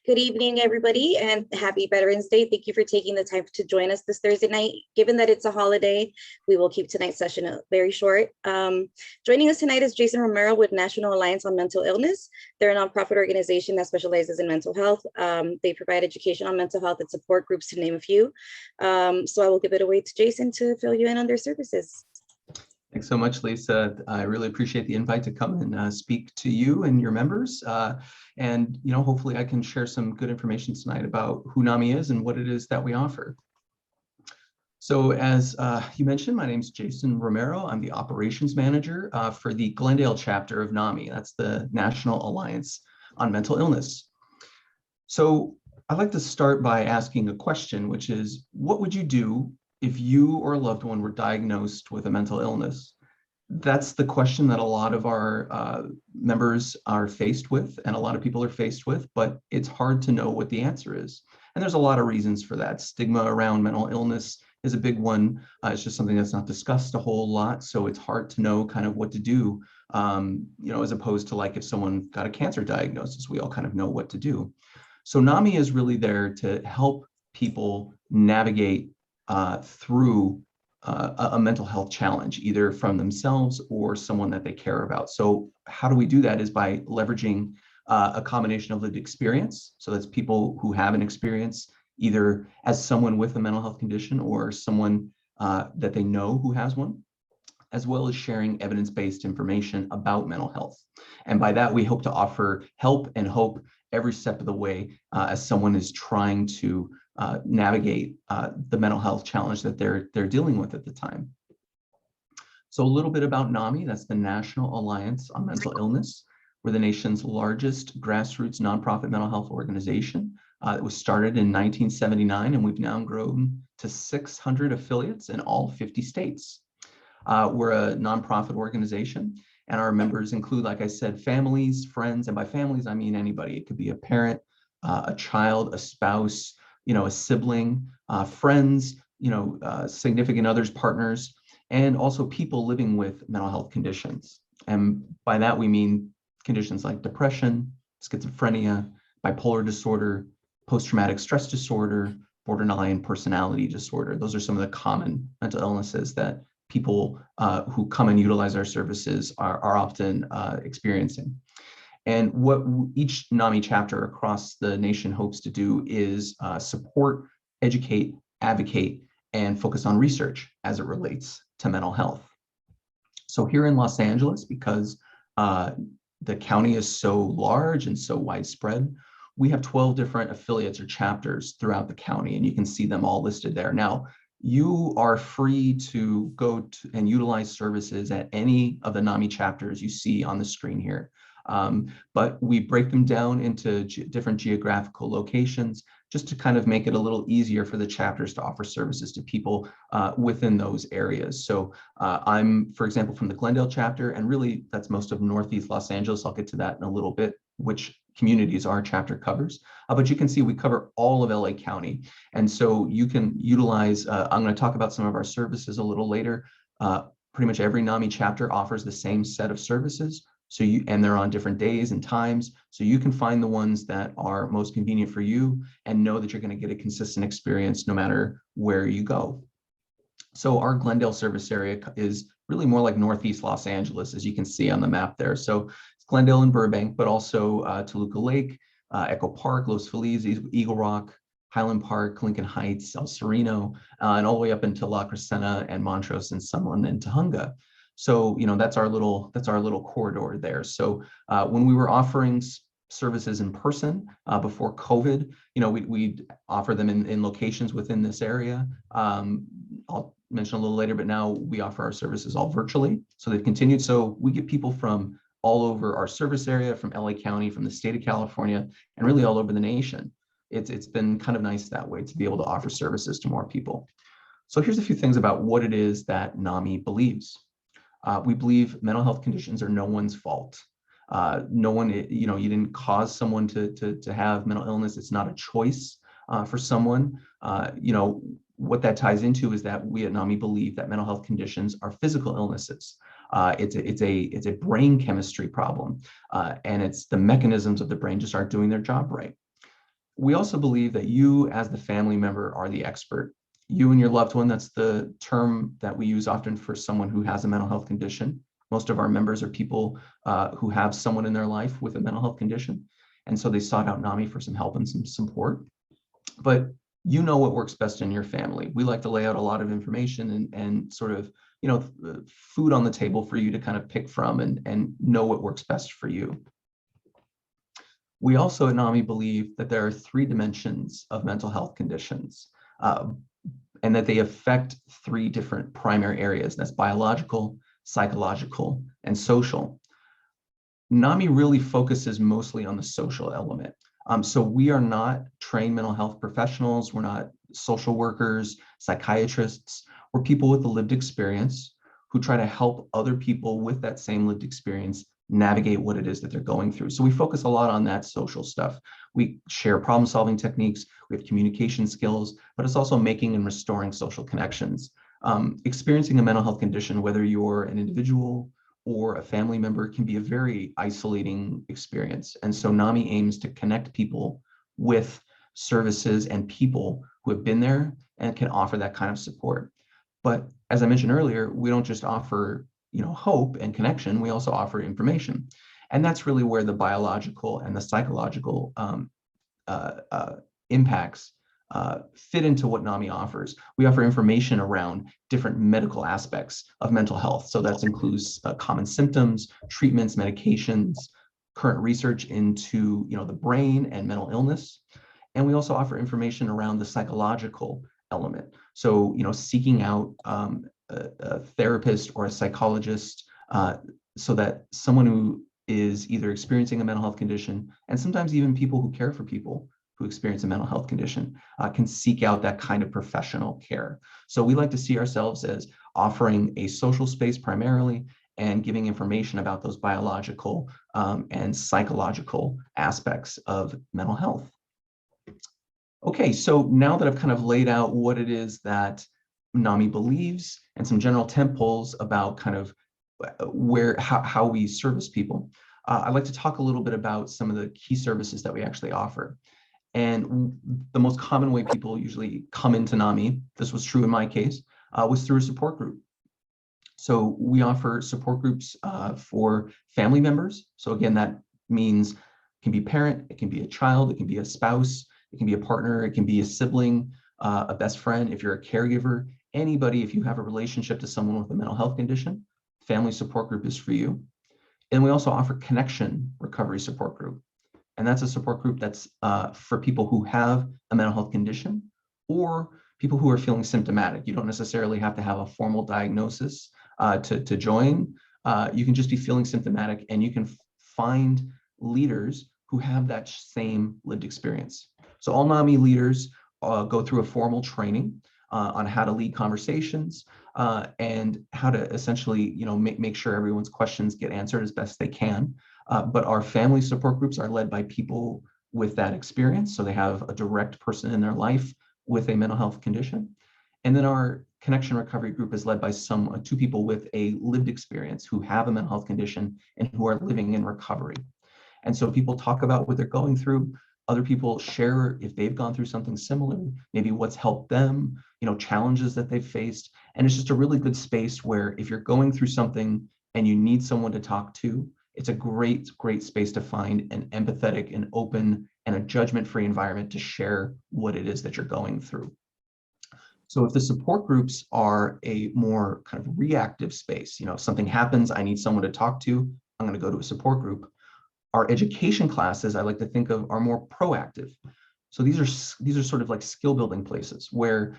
Good evening, everybody, and happy Veterans Day. Thank you for taking the time to join us this Thursday night. Given that it's a holiday, we will keep tonight's session very short. Joining us tonight is Jason Romero with National Alliance on Mental Illness. They're a nonprofit organization that specializes in mental health. They provide education on mental health and support groups, to name a few. So I will give it away to Jason to fill you in on their services. Thanks so much, Lisa. I really appreciate the invite to come and speak to you and your members. And hopefully I can share some good information tonight about who NAMI is and what it is that we offer. So as you mentioned, my name is Jason Romero. I'm the operations manager for the Glendale chapter of NAMI. That's the National Alliance on Mental Illness. So I'd like to start by asking a question, which is, what would you do if you or a loved one were diagnosed with a mental illness? That's the question that a lot of our members are faced with, and a lot of people are faced with, but it's hard to know what the answer is. And there's a lot of reasons for that. Stigma around mental illness is a big one. It's just something that's not discussed a whole lot, so it's hard to know kind of what to do, as opposed to like if someone got a cancer diagnosis, we all kind of know what to do. So NAMI is really there to help people navigate through a mental health challenge, either from themselves or someone that they care about. So how do we do that is by leveraging a combination of lived experience. So that's people who have an experience, either as someone with a mental health condition or someone that they know who has one, as well as sharing evidence-based information about mental health. And by that, we hope to offer help and hope every step of the way as someone is trying to navigate the mental health challenge that they're dealing with at the time. So a little bit about NAMI, that's the National Alliance on Mental Illness. We're the nation's largest grassroots nonprofit mental health organization. It was started in 1979, and we've now grown to 600 affiliates in all 50 states. We're a nonprofit organization, and our members include, like I said, families, friends, and by families, I mean anybody. It could be a parent, a child, a spouse, a sibling, friends, significant others, partners, and also people living with mental health conditions. And by that, we mean conditions like depression, schizophrenia, bipolar disorder, post-traumatic stress disorder, borderline personality disorder. Those are some of the common mental illnesses that people who come and utilize our services are often experiencing. And what each NAMI chapter across the nation hopes to do is support, educate, advocate, and focus on research as it relates to mental health. So here in Los Angeles, because the county is so large and so widespread, we have 12 different affiliates or chapters throughout the county, and you can see them all listed there. Now, you are free to go to and utilize services at any of the NAMI chapters you see on the screen here. But we break them down into different geographical locations just to kind of make it a little easier for the chapters to offer services to people within those areas. So I'm, for example, from the Glendale chapter, and really that's most of Northeast Los Angeles. I'll get to that in a little bit, which communities our chapter covers. But you can see we cover all of LA County. And so you can utilize, I'm going to talk about some of our services a little later. Pretty much every NAMI chapter offers the same set of services. So and they're on different days and times. So you can find the ones that are most convenient for you and know that you're going to get a consistent experience no matter where you go. So our Glendale service area is really more like Northeast Los Angeles, as you can see on the map there. So it's Glendale and Burbank, but also Toluca Lake, Echo Park, Los Feliz, Eagle Rock, Highland Park, Lincoln Heights, El Sereno, and all the way up into La Crescenta and Montrose and Summerlin and Tujunga. So, that's our little corridor there. So when we were offering services in person before COVID, we'd offer them in locations within this area. I'll mention a little later, but now we offer our services all virtually. So they've continued. So we get people from all over our service area, from LA County, from the state of California, and really all over the nation. It's been kind of nice that way to be able to offer services to more people. So here's a few things about what it is that NAMI believes. We believe mental health conditions are no one's fault. No one, you didn't cause someone to have mental illness. It's not a choice for someone. What that ties into is that we at NAMI believe that mental health conditions are physical illnesses. It's a brain chemistry problem, and it's the mechanisms of the brain just aren't doing their job right. We also believe that you as the family member are the expert. You and your loved one, that's the term that we use often for someone who has a mental health condition. Most of our members are people who have someone in their life with a mental health condition. And so they sought out NAMI for some help and some support. But you know what works best in your family. We like to lay out a lot of information and sort of, food on the table for you to kind of pick from and know what works best for you. We also at NAMI believe that there are 3 dimensions of mental health conditions, and that they affect 3 different primary areas. That's biological, psychological, and social. NAMI really focuses mostly on the social element. So we are not trained mental health professionals. We're not social workers, psychiatrists. We're people with a lived experience who try to help other people with that same lived experience navigate what it is that they're going through. So we focus a lot on that social stuff. We share problem-solving techniques, we have communication skills, but it's also making and restoring social connections. Experiencing a mental health condition, whether you're an individual or a family member, can be a very isolating experience. And so NAMI aims to connect people with services and people who have been there and can offer that kind of support. But as I mentioned earlier, we don't just offer hope and connection, we also offer information. And that's really where the biological and the psychological impacts fit into what NAMI offers. We offer information around different medical aspects of mental health. So that includes common symptoms, treatments, medications, current research into the brain and mental illness. And we also offer information around the psychological element. So seeking out a therapist or a psychologist so that someone who is either experiencing a mental health condition, and sometimes even people who care for people who experience a mental health condition, can seek out that kind of professional care. So we like to see ourselves as offering a social space primarily and giving information about those biological and psychological aspects of mental health. Okay, so now that I've kind of laid out what it is that NAMI believes and some general tent poles about kind of how we service people, I'd like to talk a little bit about some of the key services that we actually offer. And the most common way people usually come into NAMI, this was true in my case, was through a support group. So we offer support groups for family members. So again, that means it can be a parent, it can be a child, it can be a spouse, it can be a partner, it can be a sibling, a best friend, if you're a caregiver, anybody, if you have a relationship to someone with a mental health condition, family support group is for you. And we also offer connection recovery support group. And that's a support group that's for people who have a mental health condition or people who are feeling symptomatic. You don't necessarily have to have a formal diagnosis to join. You can just be feeling symptomatic, and you can find leaders who have that same lived experience. So all NAMI leaders go through a formal training on how to lead conversations and how to essentially, make sure everyone's questions get answered as best they can. But our family support groups are led by people with that experience. So they have a direct person in their life with a mental health condition. And then our connection recovery group is led by 2 people with a lived experience who have a mental health condition and who are living in recovery. And so people talk about what they're going through. Other people share if they've gone through something similar, maybe what's helped them, challenges that they've faced. And it's just a really good space where if you're going through something and you need someone to talk to, it's a great, great space to find an empathetic and open and a judgment-free environment to share what it is that you're going through. So if the support groups are a more kind of reactive space, if something happens, I need someone to talk to, I'm going to go to a support group. Our education classes, I like to think of, are more proactive. So these are sort of like skill building places where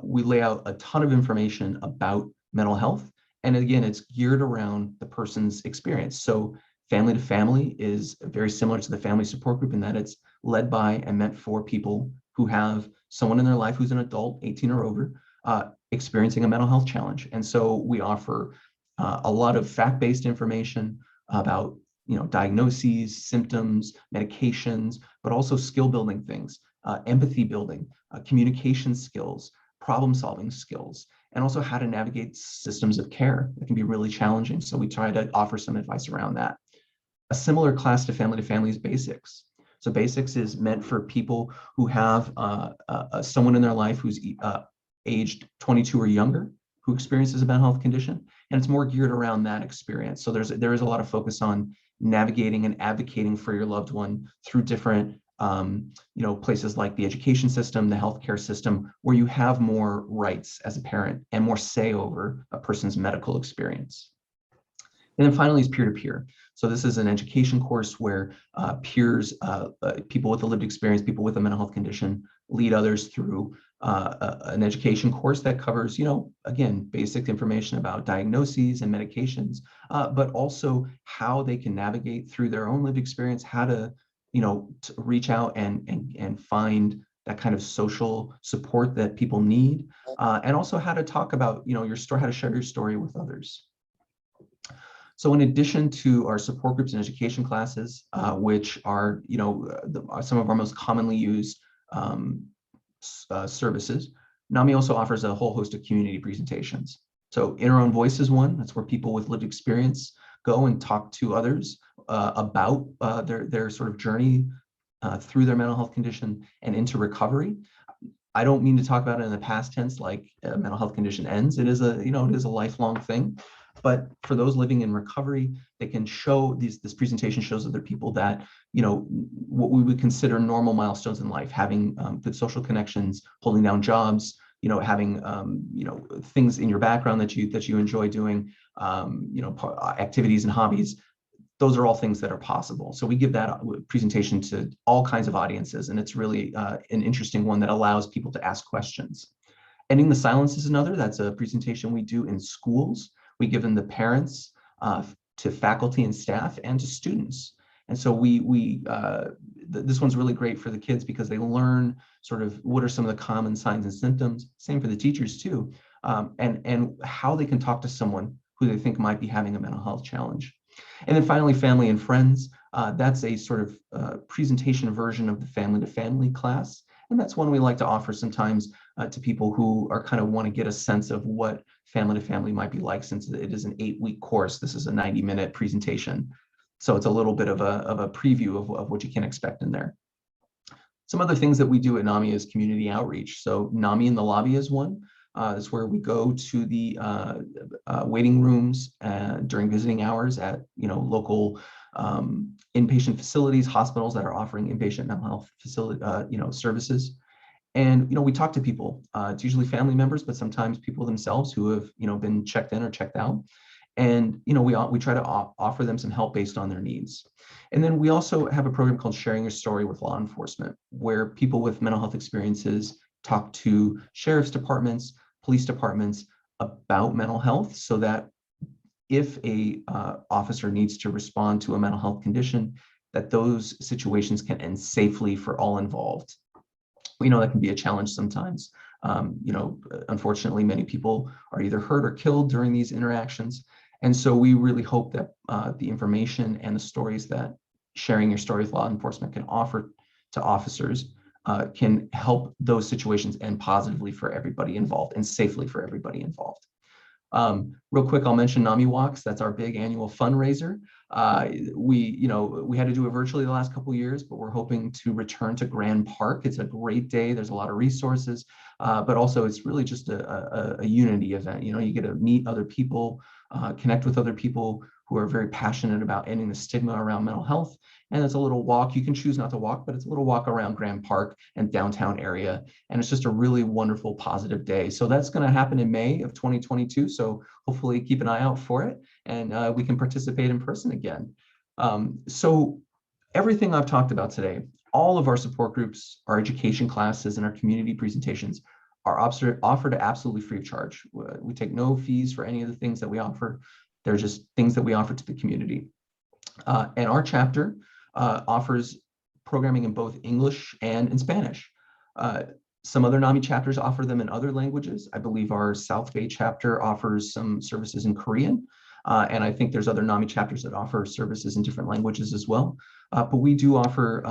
we lay out a ton of information about mental health. And again, it's geared around the person's experience. So family to family is very similar to the family support group in that it's led by and meant for people who have someone in their life who's an adult, 18 or over, experiencing a mental health challenge. And so we offer a lot of fact-based information about diagnoses, symptoms, medications, but also skill building things, empathy building, communication skills, problem solving skills, and also how to navigate systems of care that can be really challenging. So we try to offer some advice around that. A similar class to family is basics. So basics is meant for people who have someone in their life who's aged 22 or younger, who experiences a mental health condition, and it's more geared around that experience. So there is a lot of focus on navigating and advocating for your loved one through different places like the education system, the healthcare system, where you have more rights as a parent and more say over a person's medical experience. And then finally is peer-to-peer. So this is an education course where peers, people with a lived experience, people with a mental health condition, lead others through an education course that covers, again, basic information about diagnoses and medications, but also how they can navigate through their own lived experience, how to, to reach out and find that kind of social support that people need, and also how to talk about, your story, how to share your story with others. So in addition to our support groups and education classes, which are, some of our most commonly used services, NAMI also offers a whole host of community presentations. So In Our Own Voice is one. That's where people with lived experience go and talk to others about their sort of journey through their mental health condition and into recovery. I don't mean to talk about it in the past tense, like a mental health condition ends. It is a, it is a lifelong thing. But for those living in recovery, they can show this presentation shows other people that, what we would consider normal milestones in life, having good social connections, holding down jobs, having, things in your background that you enjoy doing, activities and hobbies. Those are all things that are possible. So we give that presentation to all kinds of audiences, and it's really an interesting one that allows people to ask questions. Ending the Silence is another. That's a presentation we do in schools. We give them to parents, to faculty and staff, and to students. And so this one's really great for the kids because they learn sort of what are some of the common signs and symptoms. Same for the teachers too, and how they can talk to someone who they think might be having a mental health challenge. And then finally, Family and Friends. That's a sort of presentation version of the family-to-family class. And that's one we like to offer sometimes to people who are kind of want to get a sense of what family-to-family might be like, since it is an 8-week course. This is a 90-minute presentation. So it's a little bit of a preview of what you can expect in there. Some other things that we do at NAMI is community outreach. So NAMI in the Lobby is one. Is where we go to the waiting rooms during visiting hours at local inpatient facilities, hospitals that are offering inpatient mental health facility services. And we talk to people. It's usually family members, but sometimes people themselves who have been checked in or checked out. And we try to offer them some help based on their needs. And then we also have a program called Sharing Your Story with Law Enforcement, where people with mental health experiences talk to sheriff's departments, police departments about mental health, so that if a officer needs to respond to a mental health condition, that those situations can end safely for all involved. We know that can be a challenge sometimes. Unfortunately, many people are either hurt or killed during these interactions. And so we really hope that the information and the stories that Sharing Your Story with Law Enforcement can offer to officers can help those situations end positively for everybody involved and safely for everybody involved. Real quick, I'll mention NAMI Walks. That's our big annual fundraiser. We had to do it virtually the last couple of years, but we're hoping to return to Grand Park. It's a great day. There's a lot of resources, but also it's really just a unity event. You get to meet other people, connect with other people who are very passionate about ending the stigma around mental health. And it's a little walk. You can choose not to walk, but it's a little walk around Grand Park and downtown area. And it's just a really wonderful, positive day. So that's going to happen in May of 2022. So hopefully keep an eye out for it, and we can participate in person again. So everything I've talked about today, all of our support groups, our education classes, and our community presentations are offered absolutely free of charge. We take no fees for any of the things that we offer. They're just things that we offer to the community. And our chapter offers programming in both English and in Spanish. Some other NAMI chapters offer them in other languages. I believe our South Bay chapter offers some services in Korean. And I think there's other NAMI chapters that offer services in different languages as well. But we do offer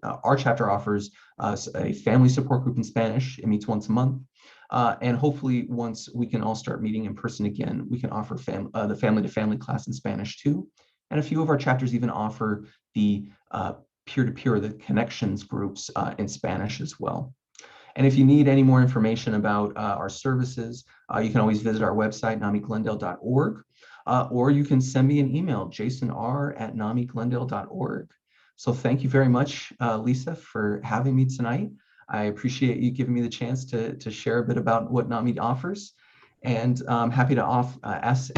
our chapter offers a family support group in Spanish. It meets once a month. And hopefully once we can all start meeting in person again, we can offer the family-to-family class in Spanish too. And a few of our chapters even offer the peer-to-peer, the connections groups in Spanish as well. And if you need any more information about our services, you can always visit our website, namiglendale.org, or you can send me an email, jasonr@namiglendale.org. So thank you very much, Lisa, for having me tonight. I appreciate you giving me the chance to share a bit about what NAMI offers. And I'm happy to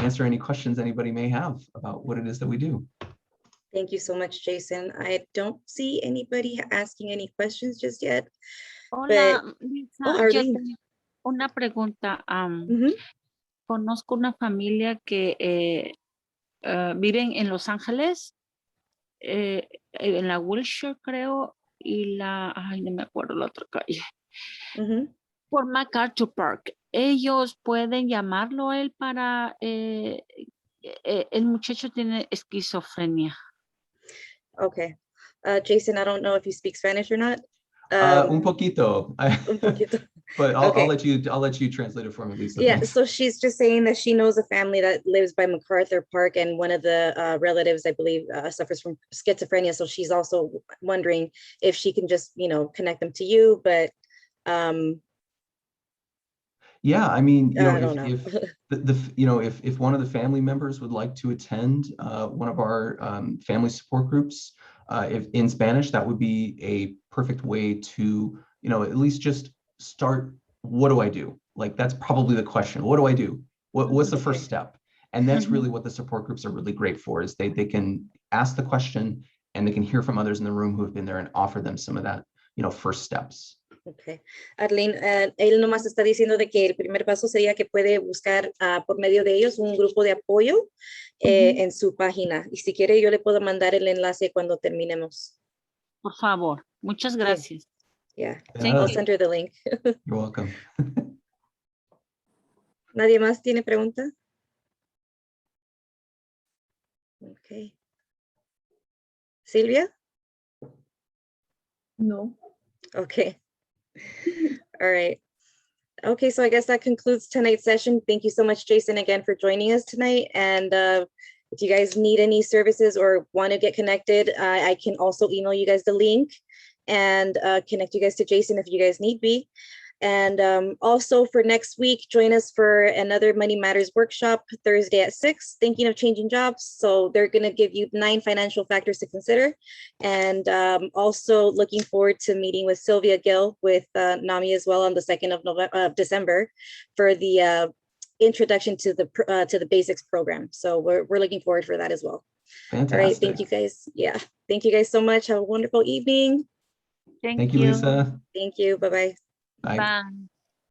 answer any questions anybody may have about what it is that we do. Thank you so much, Jason. I don't see anybody asking any questions just yet. Hola, But, Lisa, oh, yo Arlene. tengo una pregunta. Mhm. Conozco una familia que viven en Los Ángeles, en la Wilshire, creo, y ay, no me acuerdo la otra calle, Mhm. por MacArthur Park. Ellos pueden llamarlo a él para, el muchacho tiene esquizofrenia. Okay. Jason, I don't know if you speak Spanish or not. Un poquito. Un poquito. But I'll Okay. let you translate it for me, Lisa. Yeah, Thanks. so she's just saying that she knows a family that lives by MacArthur Park, and one of the relatives, I believe, suffers from schizophrenia. So she's also wondering if she can just, connect them to you. But yeah, I mean, I don't know. if one of the family members would like to attend one of our family support groups, if in Spanish, that would be a perfect way to, at least just start. What do I do? Like, that's probably the question. What do I do? What's the first step? And that's really what the support groups are really great for, is they can ask the question and they can hear from others in the room who have been there and offer them some of that, first steps. Okay. Arlene, él nomás está diciendo de que el primer paso sería que puede buscar por medio de ellos un grupo de apoyo en su página. Y si quiere, yo le puedo mandar el enlace cuando terminemos. Por favor, muchas gracias. Yeah, Thank I'll you. send her the link. You're welcome. ¿Nadie más tiene preguntas? Okay. Silvia? No. Okay. All right. Okay, so I guess that concludes tonight's session. Thank you so much, Jason, again for joining us tonight. And if you guys need any services or want to get connected, I can also email you guys the link and connect you guys to Jason if you guys need be. And also for next week, join us for another Money Matters workshop Thursday at 6, thinking of changing jobs. So they're going to give you 9 financial factors to consider. And also looking forward to meeting with Sylvia Gill with NAMI as well on the 2nd of December for the introduction to the basics program. So we're looking forward for that as well. Fantastic. All right, thank you guys. Yeah, thank you guys so much. Have a wonderful evening. Thank you, you. Lisa. Thank you. Bye-bye. Bye. Bye.